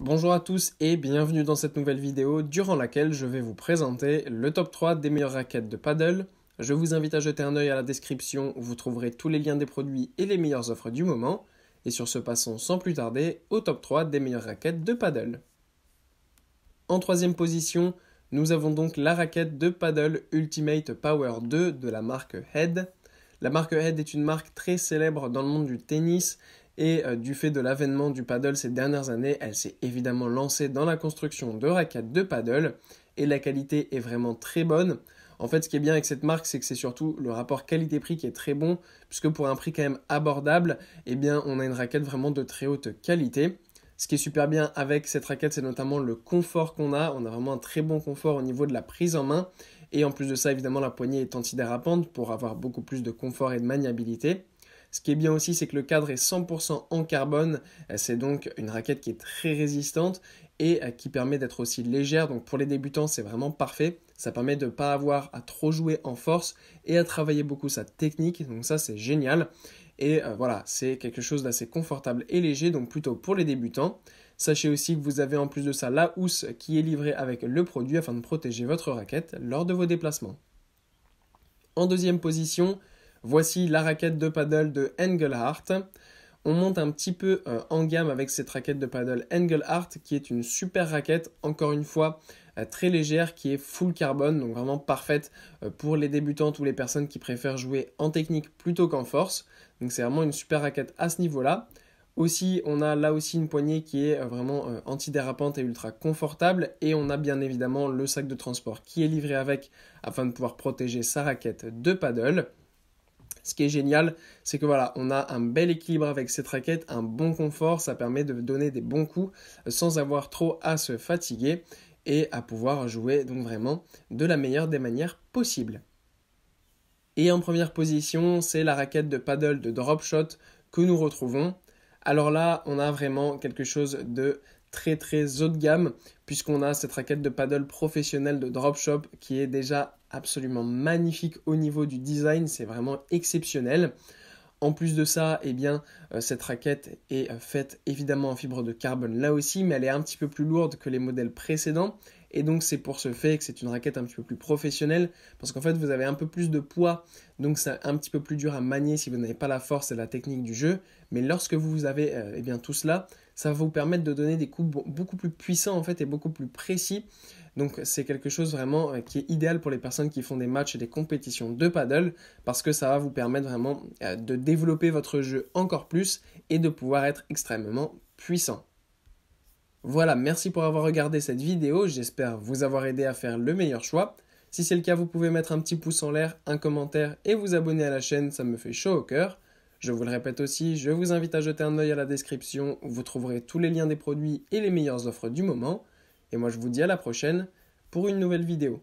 Bonjour à tous et bienvenue dans cette nouvelle vidéo durant laquelle je vais vous présenter le top 3 des meilleures raquettes de paddle. Je vous invite à jeter un œil à la description où vous trouverez tous les liens des produits et les meilleures offres du moment. Et sur ce, passons sans plus tarder au top 3 des meilleures raquettes de paddle. En troisième position, nous avons donc la raquette de paddle Ultimate Power 2 de la marque Head. La marque Head est une marque très célèbre dans le monde du tennis et du fait de l'avènement du paddle ces dernières années, elle s'est évidemment lancée dans la construction de raquettes de paddle et la qualité est vraiment très bonne. En fait, ce qui est bien avec cette marque, c'est que c'est surtout le rapport qualité-prix qui est très bon, puisque pour un prix quand même abordable, eh bien, on a une raquette vraiment de très haute qualité. Ce qui est super bien avec cette raquette, c'est notamment le confort qu'on a. On a vraiment un très bon confort au niveau de la prise en main. Et en plus de ça, évidemment, la poignée est antidérapante pour avoir beaucoup plus de confort et de maniabilité. Ce qui est bien aussi, c'est que le cadre est 100% en carbone. C'est donc une raquette qui est très résistante et qui permet d'être aussi légère. Donc pour les débutants, c'est vraiment parfait. Ça permet de ne pas avoir à trop jouer en force et à travailler beaucoup sa technique. Donc ça, c'est génial. Et voilà, c'est quelque chose d'assez confortable et léger, donc plutôt pour les débutants. Sachez aussi que vous avez en plus de ça la housse qui est livrée avec le produit afin de protéger votre raquette lors de vos déplacements. En deuxième position, voici la raquette de paddle de Engelhardt. On monte un petit peu en gamme avec cette raquette de paddle Engelhardt qui est une super raquette, encore une fois très légère, qui est full carbone, donc vraiment parfaite pour les débutants ou les personnes qui préfèrent jouer en technique plutôt qu'en force. Donc c'est vraiment une super raquette à ce niveau-là. Aussi, on a là aussi une poignée qui est vraiment antidérapante et ultra confortable. Et on a bien évidemment le sac de transport qui est livré avec afin de pouvoir protéger sa raquette de paddle. Ce qui est génial, c'est que voilà, on a un bel équilibre avec cette raquette, un bon confort, ça permet de donner des bons coups sans avoir trop à se fatiguer et à pouvoir jouer donc vraiment de la meilleure des manières possibles. Et en première position, c'est la raquette de paddle de Drop Shot que nous retrouvons. Alors là, on a vraiment quelque chose de très haut de gamme puisqu'on a cette raquette de paddle professionnelle de Drop Shot qui est déjà absolument magnifique au niveau du design, c'est vraiment exceptionnel. En plus de ça, eh bien, cette raquette est faite évidemment en fibre de carbone là aussi, mais elle est un petit peu plus lourde que les modèles précédents. Et donc c'est pour ce fait que c'est une raquette un petit peu plus professionnelle, parce qu'en fait vous avez un peu plus de poids, donc c'est un petit peu plus dur à manier si vous n'avez pas la force et la technique du jeu. Mais lorsque vous avez eh bien, tout cela, ça va vous permettre de donner des coups beaucoup plus puissants en fait et beaucoup plus précis. Donc c'est quelque chose vraiment qui est idéal pour les personnes qui font des matchs et des compétitions de paddle, parce que ça va vous permettre vraiment de développer votre jeu encore plus et de pouvoir être extrêmement puissant. Voilà, merci pour avoir regardé cette vidéo, j'espère vous avoir aidé à faire le meilleur choix. Si c'est le cas, vous pouvez mettre un petit pouce en l'air, un commentaire et vous abonner à la chaîne, ça me fait chaud au cœur. Je vous le répète aussi, je vous invite à jeter un œil à la description où vous trouverez tous les liens des produits et les meilleures offres du moment. Et moi je vous dis à la prochaine pour une nouvelle vidéo.